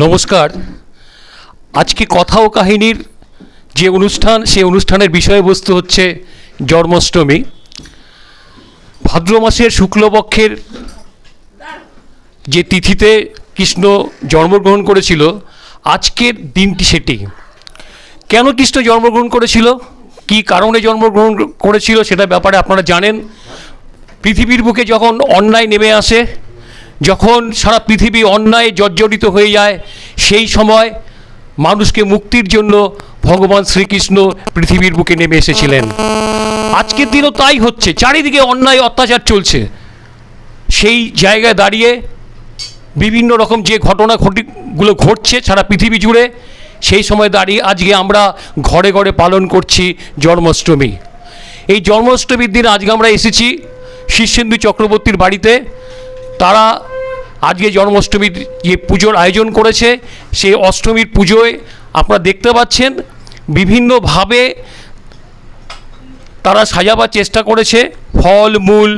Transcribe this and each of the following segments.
নমস্কার। আজকে কথা ও কাহিনীর যে অনুষ্ঠান, সেই অনুষ্ঠানের বিষয়বস্তু হচ্ছে জন্মাষ্টমী। ভাদ্র মাসের শুক্লপক্ষের যে তিথিতে কৃষ্ণ জন্মগ্রহণ করেছিল, আজকের দিনটি সেটি। কেন কৃষ্ণ জন্মগ্রহণ করেছিল, কী কারণে জন্মগ্রহণ করেছিল, সেটা ব্যাপারে আপনারা জানেন। পৃথিবীর বুকে যখন অন্যায় নেমে আসে, যখন সারা পৃথিবী অন্যায় জর্জরিত হয়ে যায়, সেই সময় মানুষকে মুক্তির জন্য ভগবান শ্রীকৃষ্ণ পৃথিবীর বুকে নেমে এসেছিলেন। আজকের দিনও তাই হচ্ছে, চারিদিকে অন্যায় অত্যাচার চলছে। সেই জায়গায় দাঁড়িয়ে বিভিন্ন রকম যে ঘটনাগুলো ঘটছে সারা পৃথিবী জুড়ে, সেই সময় দাঁড়িয়ে আজকে আমরা ঘরে ঘরে পালন করছি জন্মাষ্টমী। এই জন্মাষ্টমীর দিন আজকে আমরা এসেছি শীর্ষেন্দু চক্রবর্তীর বাড়িতে। তারা আজকে জন্মাষ্টমীর যে পুজোর আয়োজন করেছে, সেই অষ্টমীর পুজোয় আপনারা দেখতে পাচ্ছেন বিভিন্নভাবে তারা সাজাবার চেষ্টা করেছে। ফল মূল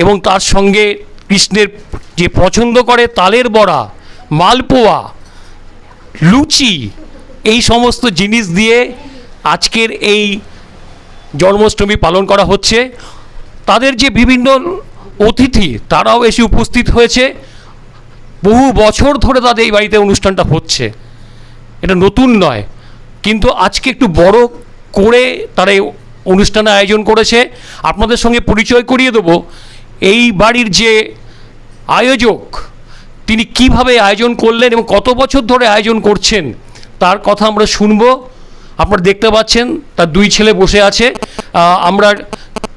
এবং তার সঙ্গে কৃষ্ণের যে পছন্দ করে তালের বড়া, মালপোয়া, লুচি, এই সমস্ত জিনিস দিয়ে আজকের এই জন্মাষ্টমী পালন করা হচ্ছে। তাদের যে বিভিন্ন অতিথি, তারাও এসে উপস্থিত হয়েছে। বহু বছর ধরে তাদের এই বাড়িতে অনুষ্ঠানটা হচ্ছে, এটা নতুন নয়, কিন্তু আজকে একটু বড় করে তারা এই অনুষ্ঠানের আয়োজন করেছে। আপনাদের সঙ্গে পরিচয় করিয়ে দেবো এই বাড়ির যে আয়োজক, তিনি কিভাবে আয়োজন করলেন এবং কত বছর ধরে আয়োজন করছেন, তার কথা আমরা শুনবো। আপনারা দেখতে পাচ্ছেন তার দুই ছেলে বসে আছে, আমরা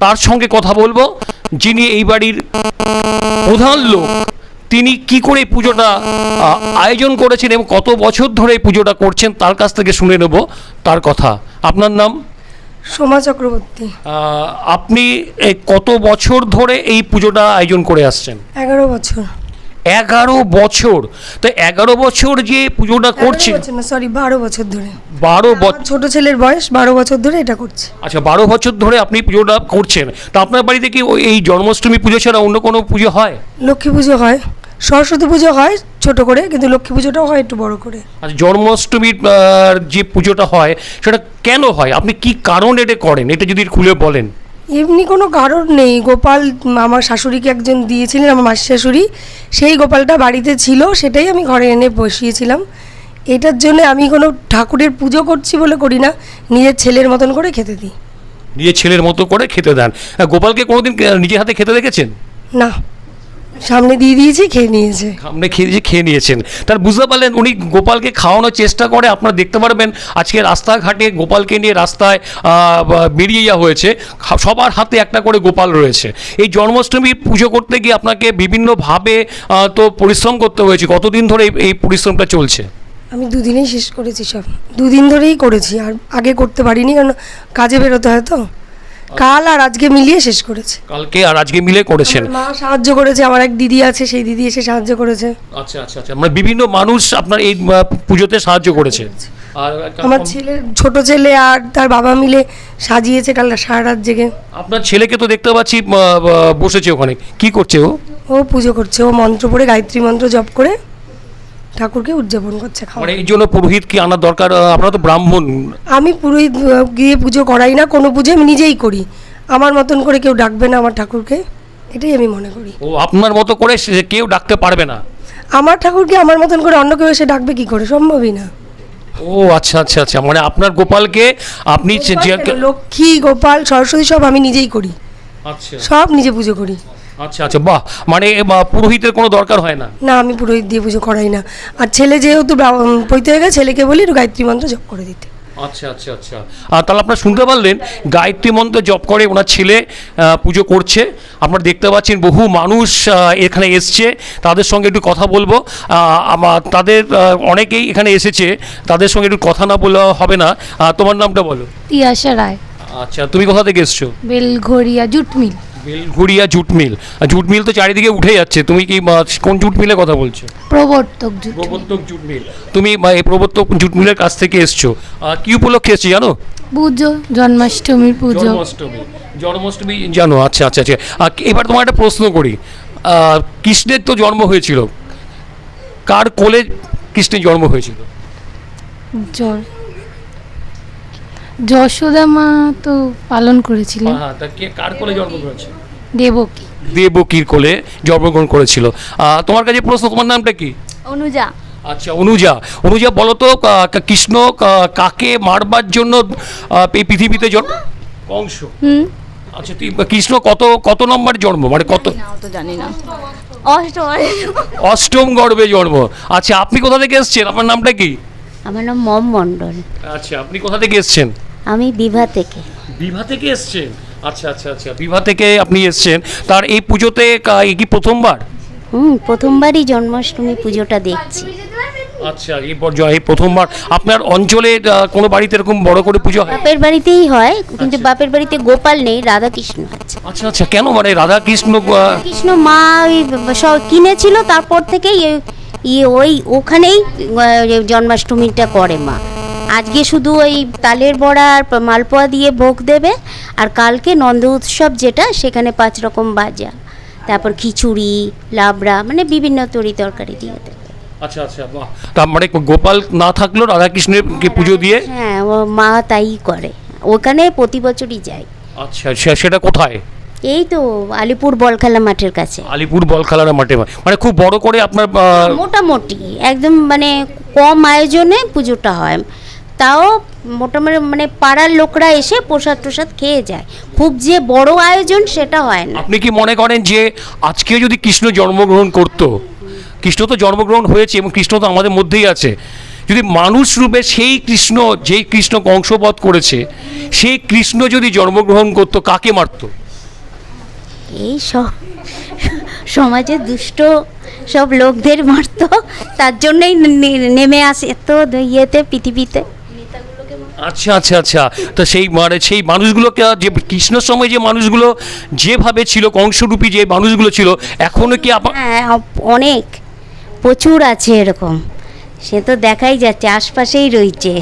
তার সঙ্গে কথা বলবো। যিনি এই বাড়ির প্রধান লোক, তিনি কি করে এই পুজোটা আয়োজন করেছেন এবং কত বছর ধরে এই পুজোটা করছেন, তার কাছ থেকে শুনে নেব তার কথা। আপনার নাম? সোমা চক্রবর্তী। আপনি কত বছর ধরে এই পুজোটা আয়োজন করে আসছেন? 11 বছর। 11 বছর? তো 11 বছর যে পুজোটা করছেন, 12 বছর ধরে। 12 বছর? ছোট ছেলের বয়স 12 বছর ধরে এটা করছে। আচ্ছা, 12 বছর ধরে আপনি পুজোটা করছেন। তা আপনার বাড়িতে কি এই জন্মাষ্টমী পুজো ছাড়া অন্য কোনো পুজো হয়? লক্ষ্মী পুজো হয়, সরস্বতী পুজো হয় ছোট করে, কিন্তু লক্ষ্মী পুজোটাও হয় একটু বড় করে। আচ্ছা, জন্মাষ্টমীর যে পুজোটা হয় সেটা কেন হয়, আপনি কি কারণ এটা করেন, এটা যদি খুলে বলেন। এমনি কোনো কারণ নেই। গোপাল আমার শাশুড়িকে একজন দিয়েছিলেন, আমার মাসি শাশুড়ি, সেই গোপালটা বাড়িতে ছিল, সেটাই আমি ঘরে এনে বসিয়েছিলাম। এটার জন্য আমি কোনো ঠাকুরের পুজো করছি বলে করি না, নিজের ছেলের মতন করে খেতে দিই। নিজের ছেলের মতো করে খেতে দেন। গোপালকে কোনোদিন নিজের হাতে খেতে দেখেছেন? না, সামনে দিয়ে দিয়েছি, খেয়ে নিয়েছে। সামনে খেয়ে নিয়েছেন, তার বুঝতে পারলেন উনি গোপালকে খাওয়ানোর চেষ্টা করে। আপনারা দেখতে পারবেন আজকে রাস্তাঘাটে গোপালকে নিয়ে রাস্তায় বেরিয়ে যাওয়া হয়েছে, সবার হাতে একটা করে গোপাল রয়েছে। এই জন্মাষ্টমীর পুজো করতে গিয়ে আপনাকে বিভিন্নভাবে তো পরিশ্রম করতে হয়েছে। কতদিন ধরে এই পরিশ্রমটা চলছে? আমি দুদিনেই শেষ করেছি, সব দুদিন ধরেই করেছি, আর আগে করতে পারিনি, কারণ কাজে বেরোতে হয় তো। কাল আর আজকে মিলিয়ে শেষ করেছে। কালকে আর আজকে মিলে করেছেন? মা সাহায্য করেছে, আমার এক দিদি আছে, সেই দিদি এসে সাহায্য করেছে। আচ্ছা আচ্ছা আচ্ছা, মানে বিভিন্ন মানুষ আপনার এই পুজোতে সাহায্য করেছে। আর আমার ছেলের ছোট ছেলে আর তার বাবা মিলে সাজিয়েছে কাল সারা রাত জেগে। আপনার ছেলেকে তো দেখতে পাচ্ছি বসেছে ওখানে, কি করছে ও? ও পুজো করছে, ও মন্ত্র পড়ে গায়ত্রী মন্ত্র জপ করে ঠাকুরকে উদযাপন করছে। মানে এই জন্য পুরোহিত কি আনার দরকার? আপনারা তো ব্রাহ্মণ। আমি পুরোহিত গিয়ে পুজো করাই না, কোনো পুজো আমি নিজেই করি। আমার মতন করে কেউ ডাকবে না আমার ঠাকুরকে, এটাই আমি মনে করি। ও, আপনার মতো করে কেউ ডাকতে পারবে না? আমার ঠাকুরকে আমার মতন করে অন্য কেউ এসে ডাকবে কি করে? সম্ভবই না। ও আচ্ছা আচ্ছা আচ্ছা, মানে আপনার গোপালকে আপনি লক্ষ্মী, গোপাল, সরস্বতী সব আমি নিজেই করি। আচ্ছা, সব নিজে পুজো করি। আচ্ছা আচ্ছা, বাহ। মানে পুরোহিতের কোনো দরকার হয় না? না, আমি পুরোহিত দিয়ে পুজো করাই না। আর ছেলে যেহেতু পৈতে হয়ে গেছে, ছেলেকে বলি একটু গায়ত্রী মন্ত্র জপ করে দিতে। আচ্ছা আচ্ছা আচ্ছা, আর তাহলে আপনারা শুনতে পারলেন গায়ত্রী মন্ত্র জপ করে ওনার ছেলে পুজো করছে। আপনারা দেখতে পাচ্ছেন বহু মানুষ এখানে এসছে, তাদের সঙ্গে একটু কথা বলবো। তাদের অনেকেই এখানে এসেছে, তাদের সঙ্গে একটু কথা না বললে হবে না। তোমার নামটা বলো। তিয়াশা রায়। আচ্ছা, তুমি কোথা থেকে এসছো? Belgharia jute mill. Belgharia jute mill. Jute mill তো চারিদিকে উঠে যাচ্ছে, তুমি কি কোন জুট মিলের কথা বলছো? প্রবর্তক জুট। প্রবর্তক জুট মিল। তুমি এই প্রবর্তক জুট মিলের কাছ থেকে এসছো, কি উপলক্ষে এসছো জানো? পুজো, জন্মাষ্টমীর পুজো। জন্মাষ্টমী জানো? আচ্ছা আচ্ছা আচ্ছা। এবার তোমার একটা প্রশ্ন করি, কৃষ্ণের তো জন্ম হয়েছিল, কার কোলে কৃষ্ণের জন্ম হয়েছিল? যশোদা মা তো পালন করেছিলেন। হ্যাঁ, তা কে কার কোলে জন্ম করেছে? দেবকী। দেবকীর কোলে জন্মগ্রহণ করেছিল। তোমার কাছে প্রশ্ন, তোমার নামটা কি? অনুজা। আচ্ছা, অনুজা। অনুজা, বলো তো কৃষ্ণ কাকে মারবার জন্য এই পৃথিবীতে জন্ম? কংস। আচ্ছা, কৃষ্ণ কত নম্বর জন্ম, মানে কত? তো জানি না। অষ্টম। অষ্টম গর্ভে জন্ম। আচ্ছা, আপনি কোথা থেকে এসেছেন? আপনার নামটা কি? আমার নাম মম মণ্ডল। আচ্ছা, আপনি কোথা থেকে এসেছেন? আমি বিভা থেকে। বিভা থেকে এসেছেন? আচ্ছা আচ্ছা আচ্ছা, বিভা থেকে আপনি এসেছেন। তার এই পুজোতে কি প্রথমবার? প্রথমবারই জন্মাষ্টমী পুজোটা দেখছি। আচ্ছা, এই প্রথমবার। আপনার অঞ্চলে কোনো বাড়িতে এরকম বড় করে পুজো হয়? বাপের বাড়িতেই হয়, কিন্তু বাপের বাড়িতে গোপাল নেই, রাধা কৃষ্ণ আছে। আচ্ছা আচ্ছা, কেন, মানে রাধা কৃষ্ণ কৃষ্ণ মা ওই সব কিনেছিল, তারপর থেকেই ওই ওখানেই জন্মাষ্টমীটা করে মা। আজকে শুধু ওই তালের বড়া আর মালপোয়া দিয়ে ভোগ দেবে, আর কালকে নন্দ উৎসব যেটা, সেখানে 5 রকম ভাজা, তারপর খিচুড়ি, লাবড়া, মানে বিভিন্ন তরি তরকারি দিয়ে দেবে। আচ্ছা আচ্ছা, বাহ। তার মানে গোপাল না থাকলেও রাধাকৃষ্ণের পুজো দিয়ে? হ্যাঁ, ও মা তাই করে, ওখানে প্রতি বছরই যায়। আচ্ছা, সেটা কোথায়? এই তো আলিপুর বলখেলা মাঠের কাছে। আলিপুর বলখেলার মাঠে, মানে খুব বড় করে আপনার মোটামুটি একদম মানে কম আয়োজনে পুজোটা হয়, তাও মোটামুটি মানে পাড়ার লোকরা এসে প্রসাদ টসাদ খেয়ে যায়। খুব যে বড় আয়োজন সেটা হয় না। আপনি কি মনে করেন যে আজকে যদি কৃষ্ণ জন্মগ্রহণ করতো, কৃষ্ণ তো জন্মগ্রহণ হয়েছে এবং কৃষ্ণ তো আমাদের মধ্যেই আছে, যদি মানুষ রূপে সেই কৃষ্ণ, যেই কৃষ্ণ কংসবধ করেছে, সেই কৃষ্ণ যদি জন্মগ্রহণ করতো, কাকে মারতো? এই সব সমাজে দুষ্ট সব লোকদের মারতো, তার জন্যই নেমে আসে তো ইয়েতে পৃথিবীতে। আচ্ছা আচ্ছা আচ্ছা, তো সেই মানুষগুলোকে, যে কৃষ্ণের সময় যে মানুষগুলো যেভাবে ছিল, কংসরূপী যে মানুষগুলো ছিল, এখনো কি হ্যাঁ, অনেক প্রচুর আছে এরকম, সে তো দেখাই যাচ্ছে, আশপাশেই রয়েছে।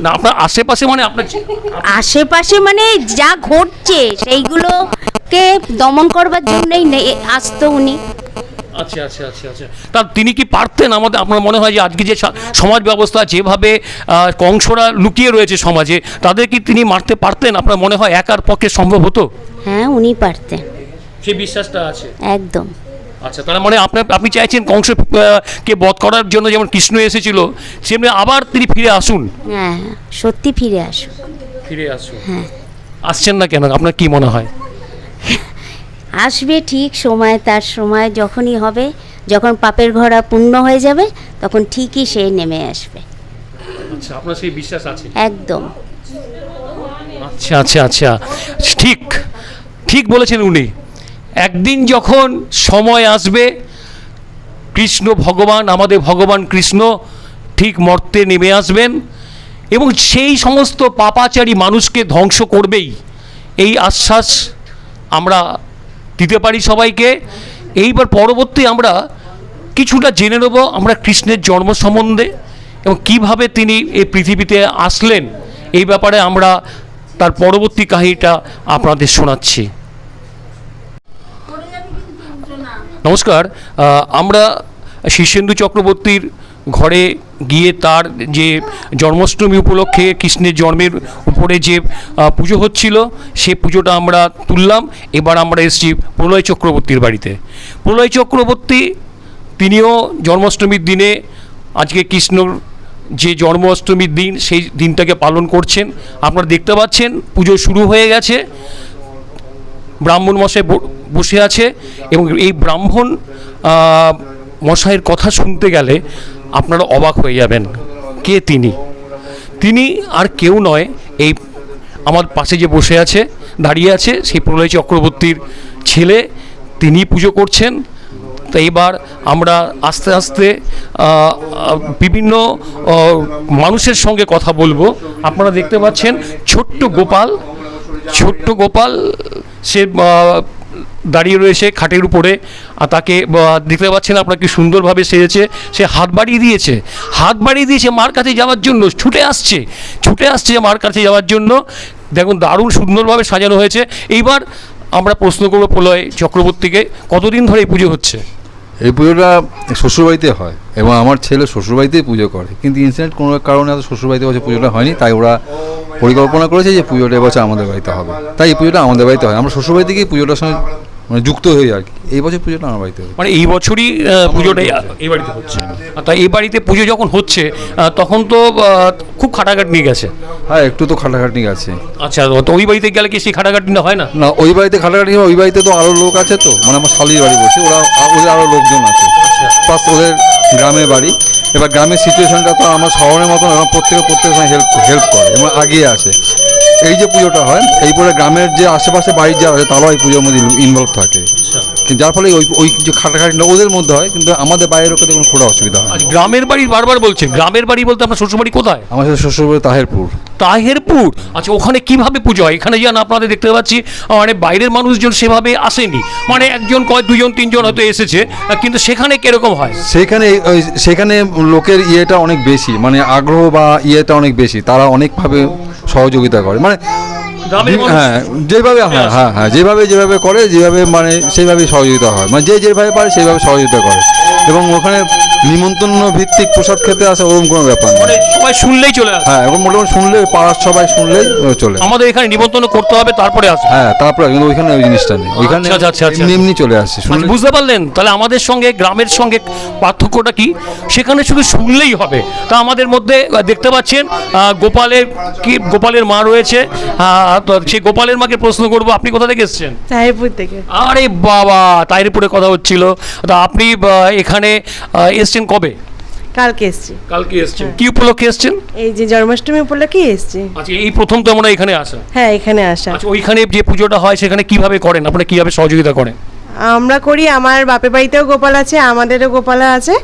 না, আপনার আশেপাশে, মানে আপনার আশেপাশে মানে যা ঘটছে সেইগুলোকে দমন করবার জন্যই আসতো উনি। আচ্ছা আচ্ছা আচ্ছা আচ্ছা, তা তিনি কি পারতেন? আপনার মনে হয় যে আজকে যে সমাজ ব্যবস্থা, যেভাবে কংসরা লুকিয়ে রয়েছে সমাজে, তাদের কি তিনি মারতে পারতেন? আপনার মনে হয় একার পক্ষে সম্ভব হতো? হ্যাঁ, উনি পারতেন, সেই বিশ্বাসটা আছে একদম। আচ্ছা, তার মানে আপনি চাইছেন কংসকে বধ করার জন্য যেমন কৃষ্ণ এসেছিল, সেমনি আবার তিনি ফিরে আসুন? হ্যাঁ, সত্যি ফিরে আসুন। ফিরে আসুন। হ্যাঁ, আসছেন না কেন, আপনার কি মনে হয়? আসবে ঠিক সময়, তার সময় যখনই হবে, যখন পাপের ঘোড়া পূর্ণ হয়ে যাবে, তখন ঠিকই সে নেমে আসবে। আচ্ছা, আপনার সেই বিশ্বাস আছে? একদম। আচ্ছা আচ্ছা আচ্ছা, ঠিক ঠিক বলেছেন উনি। একদিন যখন সময় আসবে, কৃষ্ণ ভগবান, আমাদের ভগবান কৃষ্ণ ঠিক মর্তে নেমে আসবেন এবং সেই সমস্ত পাপাচারী মানুষকে ধ্বংস করবেই, এই আশ্বাস আমরা দিতে পারি সবাইকে। এইবার পরবর্তী আমরা কিছুটা জেনে নেব আমরা কৃষ্ণের জন্ম সম্বন্ধে এবং কিভাবে তিনি এই পৃথিবীতে আসলেন, এই ব্যাপারে আমরা তার পরবর্তী কাহিনীটা আপনাদের শোনাচ্ছি। নমস্কার, আমরা শীর্ষেন্দু চক্রবর্তীর ঘরে গিয়ে তার যে জন্মাষ্টমী উপলক্ষে কৃষ্ণের জন্মের উপরে যে পুজো হচ্ছিল, সেই পুজোটা আমরা তুললাম। এবার আমরা এসেছি প্রলয় চক্রবর্তীর বাড়িতে। প্রলয় চক্রবর্তী তিনিও জন্মাষ্টমীর দিনে, আজকে কৃষ্ণর যে জন্মাষ্টমীর দিন, সেই দিনটাকে পালন করছেন। আপনারা দেখতে পাচ্ছেন পুজো শুরু হয়ে গেছে, ব্রাহ্মণ মশাই বসে আছে এবং এই ব্রাহ্মণ মশাইয়ের কথা শুনতে গেলে আপনারা অবাক হয়ে যাবেন। কে তিনি আর কেউ নয়, এই আমার পাশে যে বসে আছে, দাঁড়িয়ে আছে, সেই প্রলয় চক্রবর্তীর ছেলে, তিনি পুজো করছেন। তো এবার আমরা আস্তে আস্তে বিভিন্ন মানুষের সঙ্গে কথা বলবো। আপনারা দেখতে পাচ্ছেন ছোট্ট গোপাল সে দাঁড়িয়ে রয়েছে খাটের উপরে, আর তাকে দেখতে পাচ্ছেন আপনারা কি সুন্দরভাবে সেজেছে। সে হাত বাড়িয়ে দিয়েছে মার কাছে যাওয়ার জন্য, ছুটে আসছে মার কাছে যাওয়ার জন্য। দেখুন, দারুণ সুন্দরভাবে সাজানো হয়েছে। এইবার আমরা প্রশ্ন করব প্রলয় চক্রবর্তীকে, কতদিন ধরে এই পুজো হচ্ছে? এই পুজোটা শ্বশুরবাড়িতে হয় এবং আমার ছেলে শ্বশুরবাড়িতেই পুজো করে, কিন্তু ইনসিডেন্ট কোনো কারণে হয়তো শ্বশুরবাড়িতে বছর পুজোটা হয়নি, তাই ওরা পরিকল্পনা করেছে যে পুজোটা এবছর আমাদের বাড়িতে হবে, তাই এই পুজোটা আমাদের বাড়িতে হয়। আমরা শ্বশুরবাড়ি থেকেই পুজোটার সঙ্গে মানে যুক্ত হই আর কি। এই বছর পুজোটা আমার বাড়িতে হবে, মানে এই বছরই পুজোটা এই বাড়িতে হচ্ছে। তা এই বাড়িতে পুজো যখন হচ্ছে তখন তো খুব খাটাখাটনি গেছে। হ্যাঁ, একটু তো খাটাখাটনি আছে। আচ্ছা, তো ওই বাড়িতে গেলে কি সেই খাটাখাটনি হয় না? না, ওই বাড়িতে খাটাখাটনি, ওই বাড়িতে তো আরও লোক আছে, তো মানে আমার শালির বাড়ি বলছি, ওদের আরও লোকজন আছে, প্লাস ওদের গ্রামের বাড়ি। এবার গ্রামের সিচুয়েশনটা তো আমার শহরের মতন, প্রত্যেকের সঙ্গে হেল্প করে এবং আগিয়ে আসে। এই যে পুজোটা হয়, এই পরে গ্রামের যে আশেপাশে বাড়ির যারা আছে তারাও এই পুজোর মধ্যে ইনভলভ থাকে, যার ফলে ওই যে খাটাখাটিটা ওদের মধ্যে হয়, কিন্তু আমাদের বাইরের লোকের কোনো খুব অসুবিধা হয়। গ্রামের বাড়ি বারবার বলছেন, গ্রামের বাড়ি বলতে আপনার শ্বশুরবাড়ি কোথায়? আমার সাথে শ্বশুরবাড়ি তাহেরপুর। তাহেরপুর, আচ্ছা, ওখানে কিভাবে পুজো হয়? এখানে যেন আপনাদের দেখতে পাচ্ছি মানে বাইরের মানুষজন সেভাবে আসেনি, মানে একজন দুজন তিনজন হয়তো এসেছে, কিন্তু সেখানে কিরকম হয়? সেখানে লোকের ইয়েটা অনেক বেশি, মানে আগ্রহ বা ইয়েটা অনেক বেশি, তারা অনেকভাবে সহযোগিতা করে, মানে হ্যাঁ যেভাবে যেভাবে করে, যেভাবে মানে সেইভাবে সহযোগিতা হয়, মানে যেভাবে পারে সেইভাবে সহযোগিতা করে। এবং ওখানে নিমন্ত্রণ ভিত্তিক প্রসাদ খেতে আসে ওরকম কোনো ব্যাপার নেই, সবাই শুনলেই চলে আসে। হ্যাঁ, এবং মোটামুটি শুনলে পাড়ার সবাই শুনলেই চলে। আমাদের এখানে নিমন্ত্রণ করতে হবে তারপরে আসে। হ্যাঁ, তারপরে কিন্তু ওইখানে ওই জিনিসটা নেই, ওইখানে এমনি চলে আসে। বুঝতে পারলেন? তাহলে আমাদের সঙ্গে গ্রামের সঙ্গে পার্থক্যটা কি? সেখানে শুধু শুনলেই হবে। তা আমাদের মধ্যে দেখতে পাচ্ছেন গোপালের মা রয়েছে, তো সেই গোপালের মাকে প্রশ্ন করবো, আপনি কোথা থেকে এসেছেন? তাহিরপুর থেকে। আরে বাবা, তাহিরপুরে কথা হচ্ছিল। তা আপনি এখানে এসছেন কবে? কালকে এসছি। কালকে এসছেন, কি উপলক্ষে এসছেন? এই যে জন্মাষ্টমী উপলক্ষে এসছি। আচ্ছা, এই প্রথম তো আমরা এখানে আসা? হ্যাঁ, এখানে আসা। আচ্ছা, ওইখানে যে পুজোটা হয় সেখানে কিভাবে করেন আপনারা, কিভাবে সহযোগিতা করেন? আমরা করি, আমার বাপের বাড়িতেও গোপাল আছে, আমাদেরও গোপাল আছে,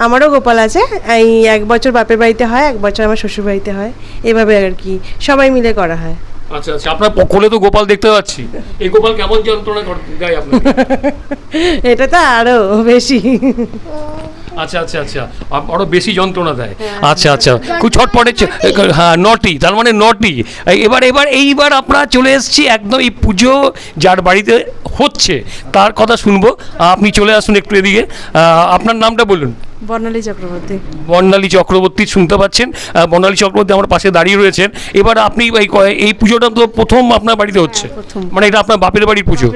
আমারও গোপাল আছে। এই 1 বছর বাপের বাড়িতে হয়, 1 বছর আমার শ্বশুর বাড়িতে হয়, এভাবে আর কি সবাই মিলে করা হয়। আচ্ছা আচ্ছা, আপনার কোলে তো গোপাল দেখতে পাচ্ছি, এই গোপাল কেমন যন্ত্রণা দেয় আপনাকে? এটা তো আরো বেশি। আচ্ছা আচ্ছা আচ্ছা, আরো বেশি যন্ত্রণা দেয়। আচ্ছা আচ্ছা, খুব ছটপটে, হ্যাঁ, নটি, তার মানে নটি। এইবার আপনারা চলে এসেছি একদম এই পুজো যার বাড়িতে হচ্ছে তার কথা শুনবো। আপনি চলে আসুন একটু এদিকে, আপনার নামটা বলুন। বর্ণালী চক্রবর্তী। বর্ণালী চক্রবর্তী, শুনতে পাচ্ছেন বর্ণালী চক্রবর্তী আমার পাশে দাঁড়িয়ে রয়েছেন। এবার আপনি এই পুজোটা তো প্রথম আপনার বাড়িতে হচ্ছে, মানে এটা আপনার বাপের বাড়ির পুজো?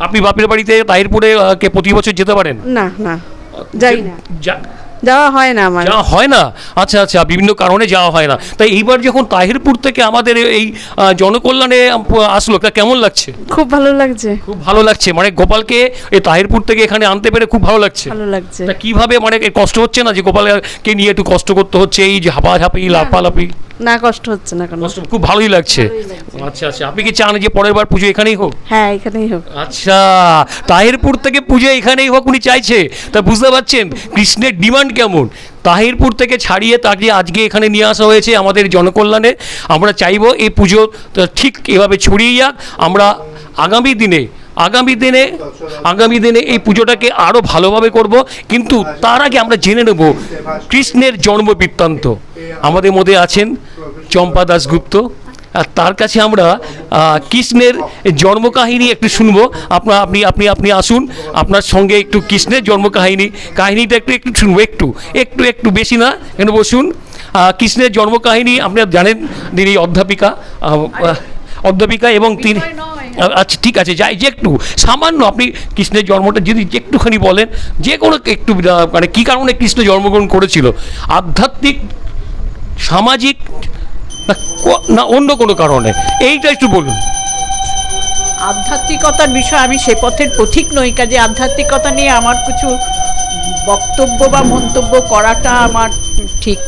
আপনি বাপের বাড়িতে তাহিরপুরে প্রতি বছর যেতে পারেন? না না, যাই না, যাওয়া হয় না আমার। যাওয়া হয় না? আচ্ছা আচ্ছা, বিভিন্ন কারণে যাওয়া হয় না। তাই এইবার যখন তাহিরপুর থেকে আমাদের এই জনকল্যাণে আসলো, তা কেমন লাগছে? খুব ভালো লাগছে। খুব ভালো লাগছে, মানে গোপালকে এই তাহিরপুর থেকে এখানে আনতে পেরে খুব ভালো লাগছে। ভালো লাগছে। তা কিভাবে, মানে কষ্ট হচ্ছে না যে গোপালকে নিয়ে একটু কষ্ট করতে হচ্ছে, এই যে ঝাপাঝাপি লাফালাফি? না, কষ্ট হচ্ছে না, কোনো কষ্ট, খুব ভালোই লাগছে। আচ্ছা আচ্ছা, আপনি কি চান যে পরের বার পুজো এখানেই হোক? হ্যাঁ, এখানেই হোক। আচ্ছা, তাহিরপুর থেকে পুজো এখানেই হোক উনি চাইছে। তা বুঝতে পারছেন কৃষ্ণের ডিমান্ড কেমন। তাহিরপুর থেকে ছাড়িয়ে তাকে আজকে এখানে নিয়ে আসা হয়েছে আমাদের জনকল্যাণে। আমরা চাইবো এই পুজো ঠিক এভাবে ছড়িয়ে যাক। আমরা আগামী দিনে এই পুজোটাকে আরও ভালোভাবে করব। কিন্তু তার আগে আমরা জেনে নেব কৃষ্ণের জন্ম বৃত্তান্ত। আমাদের মধ্যে আছেন চম্পা দাশগুপ্ত, আর তার কাছে আমরা কৃষ্ণের জন্মকাহিনী একটু শুনবো। আপনি আসুন, আপনার সঙ্গে একটু কৃষ্ণের কাহিনীটা একটু শুনবো, একটু বেশি না, এখানে বসুন। কৃষ্ণের জন্মকাহিনী আপনারা জানেন, তিনি অধ্যাপিকা এবং তিনি, আচ্ছা ঠিক আছে, যাই যে একটু সামান্য আপনি কৃষ্ণের জন্মটা যদি একটুখানি বলেন, যে কোনো একটু, মানে কী কারণে কৃষ্ণ জন্মগ্রহণ করেছিল, আধ্যাত্মিক, সামাজিক, না অন্য কোনো কারণে, এইটা একটু বলুন। আধ্যাত্মিকতার বিষয়, আমি সে পথের পথিক নই, কাজে আধ্যাত্মিকতা নিয়ে আমার কিছু বক্তব্য বা মন্তব্য করাটা আমার ঠিক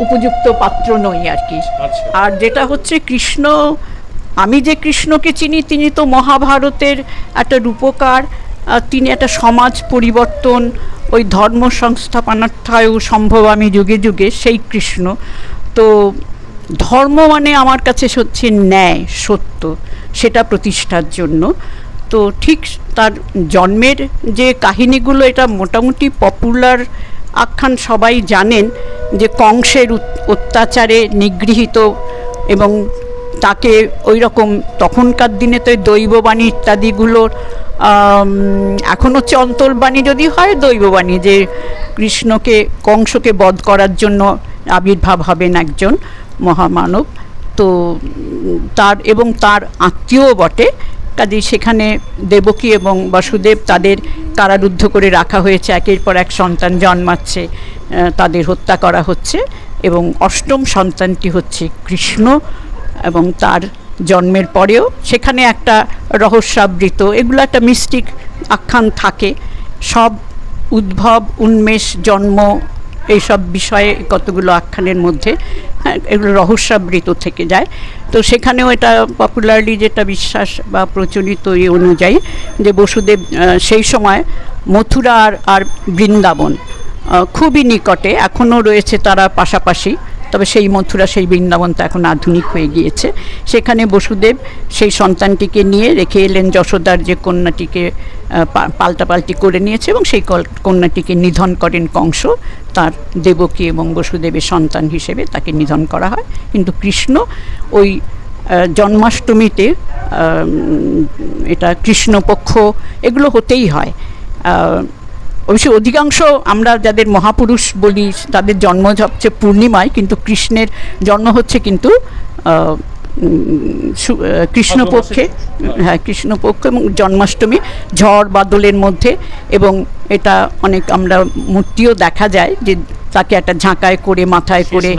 উপযুক্ত পাত্র নই আর কি। আর যেটা হচ্ছে কৃষ্ণ, আমি যে কৃষ্ণকে চিনি তিনি তো মহাভারতের একটা রূপকার, তিনি একটা সমাজ পরিবর্তন, ওই ধর্ম সংস্থাপনার্থায় সম্ভব আমি যুগে যুগে সেই কৃষ্ণ। তো ধর্ম মানে আমার কাছে হচ্ছে ন্যায়, সত্য, সেটা প্রতিষ্ঠার জন্য। তো ঠিক তার জন্মের যে কাহিনীগুলো, এটা মোটামুটি পপুলার আখ্যান, সবাই জানেন যে কংসের অত্যাচারে নিগৃহীত এবং তাকে ওই রকম তখনকার দিনে তো দৈববাণী ইত্যাদিগুলোর এখন হচ্ছে অন্তর্বাণী যদি হয় দৈববাণী, যে কৃষ্ণকে কংসকে বধ করার জন্য আবির্ভাব হবেন একজন মহামানব, তো তার আত্মীয় বটে, কাজেই সেখানে দেবকী এবং বসুদেব তাদের কারারুদ্ধ করে রাখা হয়েছে, একের পর এক সন্তান জন্মাচ্ছে, তাদের হত্যা করা হচ্ছে, এবং অষ্টম সন্তানটি হচ্ছে কৃষ্ণ, এবং তার জন্মের পরেও সেখানে একটা রহস্যাবৃত, এগুলো একটা মিস্টিক আখ্যান থাকে, সব উদ্ভব উন্মেষ জন্ম এইসব বিষয়ে কতগুলো আখ্যানের মধ্যে এগুলো রহস্যাবৃত থেকে যায়। তো সেখানেও এটা পপুলারলি যেটা বিশ্বাস বা প্রচলিত এই অনুযায়ী যে বসুদেব সেই সময় মথুরা আর বৃন্দাবন খুবই নিকটে, এখনও রয়েছে তারা পাশাপাশি, তবে সেই মথুরা সেই বৃন্দাবন তো এখন আধুনিক হয়ে গিয়েছে। সেখানে বসুদেব সেই সন্তানটিকে নিয়ে রেখে এলেন, যশোদার যে কন্যাটিকে পাল্টাপাল্টি করে নিয়েছে, এবং সেই কন্যাটিকে নিধন করেন কংস, তার দেবকী এবং বসুদেবের সন্তান হিসেবে তাকে নিধন করা হয়। কিন্তু কৃষ্ণ ওই জন্মাষ্টমীতে, এটা কৃষ্ণপক্ষ, এগুলো হতেই হয়। অবশ্যই অধিকাংশ আমরা যাদের মহাপুরুষ বলি তাদের জন্ম হচ্ছে পূর্ণিমায়, কিন্তু কৃষ্ণের জন্ম হচ্ছে কিন্তু কৃষ্ণপক্ষে, হ্যাঁ কৃষ্ণপক্ষ, এবং জন্মাষ্টমী ঝড় বাদলের মধ্যে, এবং এটা অনেক আমরা মূর্তিও দেখা যায় যে তাকে একটা ঝাঁকায় করে মাথায় করে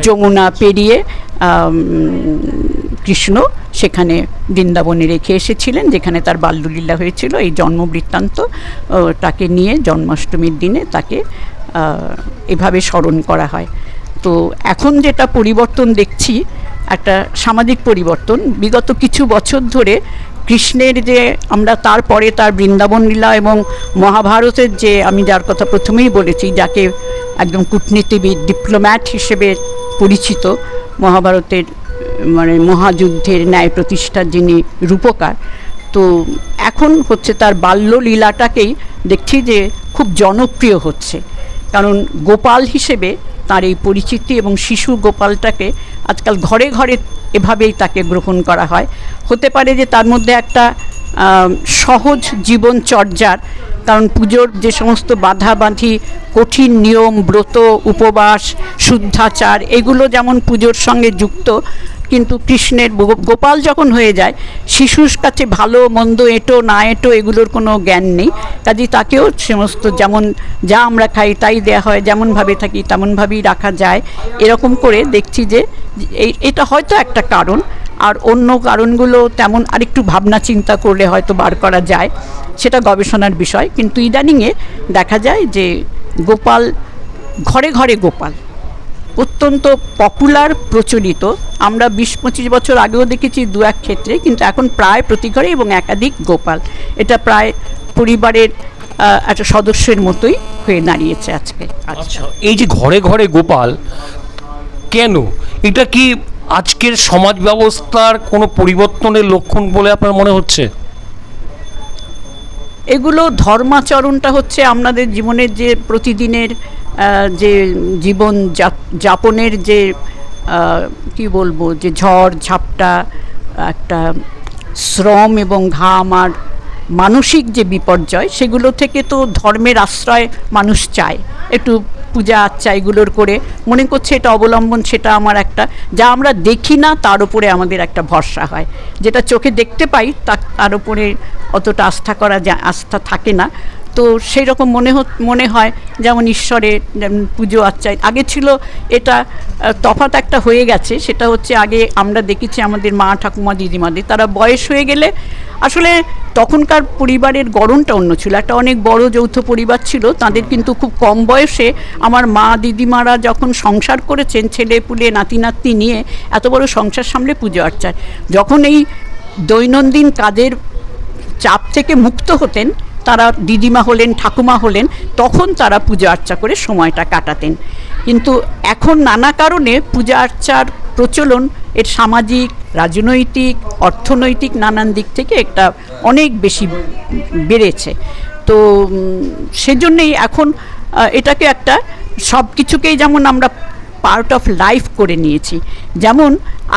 যমুনা পেরিয়ে কৃষ্ণ সেখানে বৃন্দাবনে রেখে এসেছিলেন, যেখানে তার বাল্যলীলা হয়েছিল। এই জন্ম বৃত্তান্ত তাকে নিয়ে জন্মাষ্টমীর দিনে তাকে এভাবে স্মরণ করা হয়। তো এখন যেটা পরিবর্তন দেখছি, একটা সামাজিক পরিবর্তন, বিগত কিছু বছর ধরে কৃষ্ণের যে আমরা তারপরে তার বৃন্দাবন লীলা এবং মহাভারতের যে, আমি যার কথা প্রথমেই বলেছি, যাকে একদম কূটনীতিবিদ ডিপ্লোম্যাট হিসেবে পরিচিত, মহাভারতের মানে মহাযুদ্ধের ন্যায় প্রতিষ্ঠার যিনি রূপকার, তো এখন হচ্ছে তার বাল্যলীলাটাকেই দেখছি যে খুব জনপ্রিয় হচ্ছে, কারণ গোপাল হিসেবে তার এই পরিচিতি, এবং শিশু গোপালটাকে আজকাল ঘরে ঘরে এভাবেই তাকে গ্রহণ করা হয়। হতে পারে যে তার মধ্যে একটা সহজ জীবনচর্যার, কারণ পুজোর যে সমস্ত বাঁধাবাঁধি কঠিন নিয়ম, ব্রত, উপবাস, শুদ্ধাচার, এগুলো যেমন পুজোর সঙ্গে যুক্ত, কিন্তু কৃষ্ণের গোপাল যখন হয়ে যায়, শিশুর কাছে ভালো মন্দ এঁটো না এঁটো এগুলোর কোনো জ্ঞান নেই, কাজেই তাকেও সমস্ত যেমন যা আমরা খাই তাই দেওয়া হয়, যেমনভাবে থাকি তেমনভাবেই রাখা যায়। এরকম করে দেখছি যে এটা হয়তো একটা কারণ, আর অন্য কারণগুলো তেমন আরেকটু ভাবনা চিন্তা করলে হয়তো বার করা যায়, সেটা গবেষণার বিষয়। কিন্তু ইদানিংয়ে দেখা যায় যে গোপাল, ঘরে ঘরে গোপাল অত্যন্ত পপুলার, প্রচলিত। আমরা 20-25 বছর আগেও দেখেছি দু এক ক্ষেত্রে, কিন্তু এখন প্রায় প্রতি ঘরে এবং একাধিক গোপাল, এটা প্রায় পরিবারের একটা সদস্যের মতোই হয়ে দাঁড়িয়েছে আজকে। আচ্ছা, এই যে ঘরে ঘরে গোপাল কেন, এটা কি আজকের সমাজ ব্যবস্থার কোনো পরিবর্তনের লক্ষণ বলে আপনার মনে হচ্ছে? এগুলো ধর্মাচরণটা হচ্ছে আমাদের জীবনের যে প্রতিদিনের যে জীবন যাপনের যে কি বলবো, যে ঝড় ঝাপটা, একটা শ্রম এবং ঘাম আর মানসিক যে বিপর্যয়, সেগুলো থেকে তো ধর্মের আশ্রয় মানুষ চায়, একটু পূজা আচ্ছা এগুলোর করে মনে করছে এটা অবলম্বন, সেটা আমার একটা, যা আমরা দেখি না তার উপরে আমাদের একটা ভরসা হয়, যেটা চোখে দেখতে পাই তার উপরে অতটা আস্থা থাকে না। তো সেই রকম মনে হয় যেমন ঈশ্বরের যেমন পুজো আচ্ছা আগে ছিল, এটা তফাৎ একটা হয়ে গেছে। সেটা হচ্ছে আগে আমরা দেখেছি আমাদের মা ঠাকুমা দিদিমাদের, তারা বয়স হয়ে গেলে আসলে তখনকার পরিবারের গড়নটা অন্য ছিল, একটা অনেক বড় যৌথ পরিবার ছিল, তাদের কিন্তু খুব কম বয়সে আমার মা দিদিমারা যখন সংসার করেছেন, ছেলে পুলে নাতি নাতনি নিয়ে এত বড় সংসার সামলে পুজো আর্চার, যখন এই দৈনন্দিন কাজের চাপ থেকে মুক্ত হতেন, তারা দিদিমা হলেন, ঠাকুমা হলেন, তখন তারা পূজা আর্চা করে সময়টা কাটাতেন। কিন্তু এখন নানা কারণে পূজা আর্চার প্রচলন এর সামাজিক, রাজনৈতিক, অর্থনৈতিক নানান দিক থেকে একটা অনেক বেশি বেড়েছে। তো সেজন্যেই এখন এটাকে একটা সব কিছুকেই যেমন আমরা পার্ট অফ লাইফ করে নিয়েছি। যেমন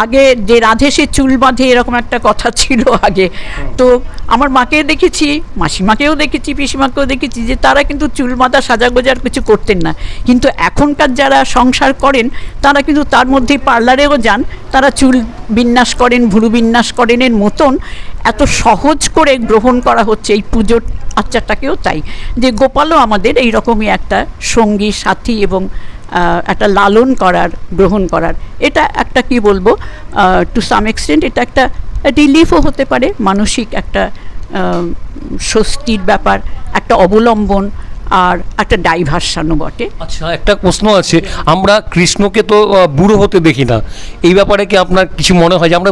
আগে যে রাধে সে চুল বাঁধে, এরকম একটা কথা ছিল আগে। তো আমার মাকে দেখেছি, মাসিমাকেও দেখেছি, পিসিমাকেও দেখেছি যে তারা কিন্তু চুল বাঁধা সাজাগোজার কিছু করতেন না। কিন্তু এখনকার যারা সংসার করেন তারা কিন্তু তার মধ্যে পার্লারেও যান, তারা চুল বিন্যাস করেন, ভুরু বিন্যাস করেন, এর মতন এত সহজ করে গ্রহণ করা হচ্ছে এই পুজোর আচারটাকেও। তাই যে গোপালও আমাদের এইরকমই একটা সঙ্গী, সাথী এবং একটা লালন করার, গ্রহণ করার, এটা একটা কি বলবো, টু সাম এক্সটেন্ট এটা একটা রিলিফও হতে পারে, মানসিক একটা স্বস্তির ব্যাপার, একটা অবলম্বন, আর একটা ডাইভার্সানও বটে। আচ্ছা, একটা প্রশ্ন আছে, আমরা কৃষ্ণকে তো বুড়ো হতে দেখি না, এই ব্যাপারে কি আপনার কিছু মনে হয় যে আমরা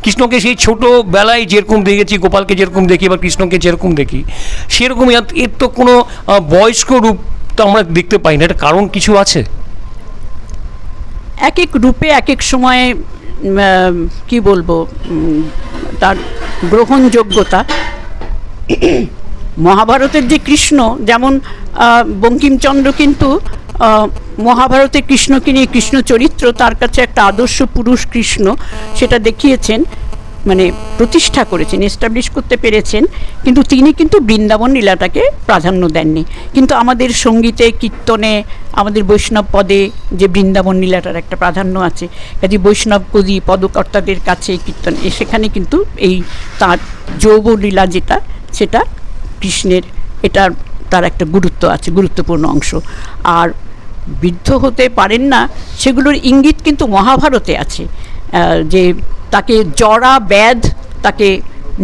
কৃষ্ণকে সেই ছোটোবেলায় যেরকম দেখেছি, গোপালকে যেরকম দেখি বা কৃষ্ণকে যেরকম দেখি সেরকমই, এর তো কোনো বয়স্ক রূপ তো আমরা দেখতে পাই না, এটা কারণ কিছু আছে? এক এক রূপে এক এক সময়ে কি বলবো, তার গ্রহণযোগ্যতা। মহাভারতের যে কৃষ্ণ, যেমন বঙ্কিমচন্দ্র কিন্তু মহাভারতের কৃষ্ণকে নিয়ে, কৃষ্ণ চরিত্র তার কাছে একটা আদর্শ পুরুষ কৃষ্ণ, সেটা দেখিয়েছেন, মানে প্রতিষ্ঠা করেছেন, এস্টাবলিশ করতে পেরেছেন। কিন্তু তিনি কিন্তু বৃন্দাবন লীলাটাকে প্রাধান্য দেননি। কিন্তু আমাদের সঙ্গীতে, কীর্তনে, আমাদের বৈষ্ণব পদে যে বৃন্দাবন লীলাটার একটা প্রাধান্য আছে, কাজে বৈষ্ণব কবি পদকর্তাদের কাছে কীর্তন, সেখানে কিন্তু এই তার যৌব লীলা যেটা, সেটা কৃষ্ণের, এটার তার একটা গুরুত্ব আছে, গুরুত্বপূর্ণ অংশ। আর বৃদ্ধ হতে পারেন না সেগুলোর ইঙ্গিত কিন্তু মহাভারতে আছে, যে তাকে জরা ব্যাধ, তাকে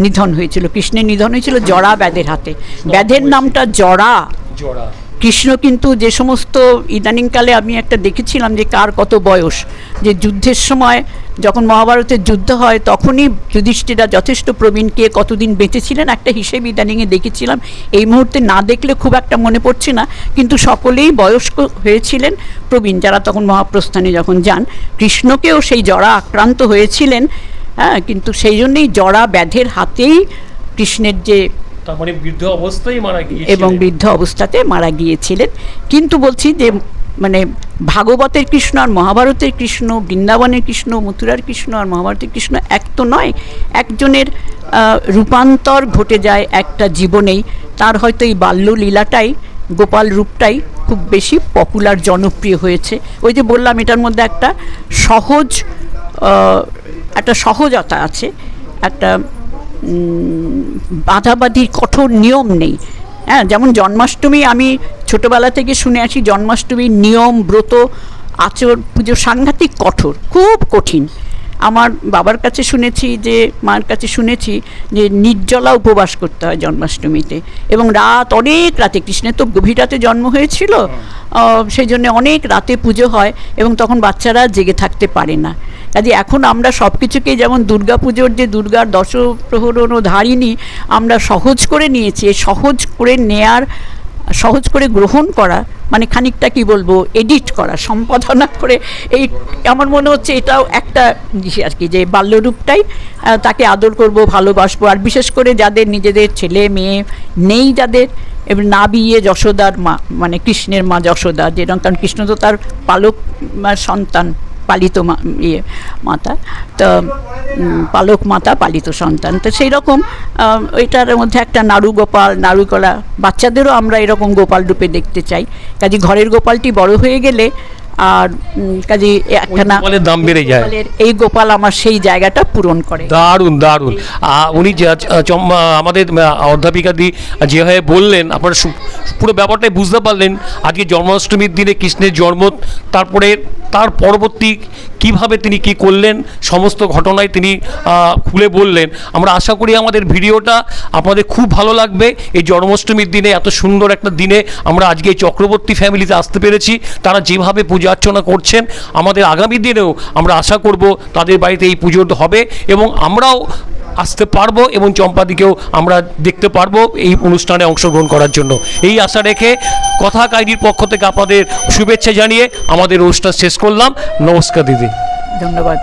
নিধন হয়েছিল, কৃষ্ণের নিধন হয়েছিল জরা ব্যাধের হাতে। ব্যাধের নামটা জরা। কৃষ্ণ কিন্তু যে সমস্ত, ইদানিংকালে আমি একটা দেখেছিলাম যে কার কত বয়স, যে যুদ্ধের সময় যখন মহাভারতের যুদ্ধ হয় তখনই যুধিষ্ঠিরা যথেষ্ট প্রবীণ, কে কতদিন বেঁচেছিলেন একটা হিসেব ইদানিংয়ে দেখেছিলাম, এই মুহূর্তে না দেখলে খুব একটা মনে পড়ছে না, কিন্তু সকলেই বয়স্ক হয়েছিলেন, প্রবীণ, যারা তখন মহাপ্রস্থানে যখন যান। কৃষ্ণকেও সেই জরা আক্রান্ত হয়েছিলেন, হ্যাঁ, কিন্তু সেই জন্যই জরা ব্যাধের হাতেই কৃষ্ণের যে, তার মানে বৃদ্ধ অবস্থায় মারা গিয়েছিলেন, এবং বৃদ্ধ অবস্থাতে মারা গিয়েছিলেন। কিন্তু বলছি যে মানে ভাগবতের কৃষ্ণ আর মহাভারতের কৃষ্ণ, বৃন্দাবনের কৃষ্ণ, মথুরার কৃষ্ণ আর মহাভারতের কৃষ্ণ এক তো নয়। একজনের রূপান্তর ঘটে যায় একটা জীবনেই, তার হয়তো এই বাল্যলীলাটাই, গোপাল রূপটাই খুব বেশি পপুলার, জনপ্রিয় হয়েছে। ওই যে বললাম এটার মধ্যে একটা সহজ, একটা সহজতা আছে, একটা বাধাবাধি কঠোর নিয়ম নেই। হ্যাঁ, যেমন জন্মাষ্টমী আমি ছোটোবেলা থেকে শুনে আসি, জন্মাষ্টমীর নিয়ম, ব্রত, আচর, পুজো সাংঘাতিক কঠোর, খুব কঠিন। আমার বাবার কাছে শুনেছি, যে মার কাছে শুনেছি যে নির্জলা উপবাস করতে হয় জন্মাষ্টমীতে, এবং রাত, অনেক রাতে, কৃষ্ণের তো গভীর রাতে জন্ম হয়েছিল, সেই জন্য অনেক রাতে পুজো হয়, এবং তখন বাচ্চারা জেগে থাকতে পারে না। কাজে এখন আমরা সব কিছুকেই, যেমন দুর্গা পুজোর যে দুর্গার দশপ্রহরণ ও ধারিণী আমরা সহজ করে নিয়েছি, সহজ করে নেয়ার, সহজ করে গ্রহণ করা, মানে খানিকটা কি বলবো, এডিট করা, সম্পাদনা করে, এই আমার মনে হচ্ছে এটাও একটা আর কি, যে বাল্যরূপটাই তাকে আদর করব, ভালোবাসবো। আর বিশেষ করে যাদের নিজেদের ছেলে মেয়ে নেই, যাদের এবার না বিয়ে, যশোদার মা, মানে কৃষ্ণের মা যশোদা, যেরকম, কারণ কৃষ্ণ তো তার পালক সন্তান, পালিত মাতা, তো পালক মাতা, পালিত সন্তান, তো সেই রকম এটার মধ্যে একটা নাড়ু গোপাল, নাড়ুকলা, বাচ্চাদেরও আমরা এরকম গোপাল রূপে দেখতে চাই। কাজে ঘরের গোপালটি বড় হয়ে গেলে, আর কাজে একখানা দাম বেড়ে যায়, এই গোপাল আমার সেই জায়গাটা পূরণ করে। দারুণ দারুণ। উনি যে আমাদের অধ্যাপিকাদি যেভাবে বললেন, আপনারা পুরো ব্যাপারটাই বুঝতে পারলেন। আজকে জন্মাষ্টমীর দিনে কৃষ্ণের জন্ম, তারপরে তার পরবর্তী কিভাবে তিনি কি করলেন, সমস্ত ঘটনায় তিনি খুলে বললেন। আমরা আশা করি আমাদের ভিডিওটা আপনাদের খুব ভালো লাগবে। এই জন্মাষ্টমীর দিনে, এত সুন্দর একটা দিনে আমরা আজকে এই চক্রবর্তী ফ্যামিলিতে আসতে পেরেছি। তারা যেভাবে পূজা অর্চনা করছেন, আমাদের আগামী দিনেও আমরা আশা করব তাদের বাড়িতে এই পুজোটা হবে, এবং আমরাও আসতে পারবো, এবং চম্পাদিকেও আমরা দেখতে পারবো এই অনুষ্ঠানে অংশগ্রহণ করার জন্য। এই আশা রেখে কথা কাহিনীর পক্ষ থেকে আপনাদের শুভেচ্ছা জানিয়ে আমাদের অনুষ্ঠান শেষ করলাম। নমস্কার দিদি। ধন্যবাদ।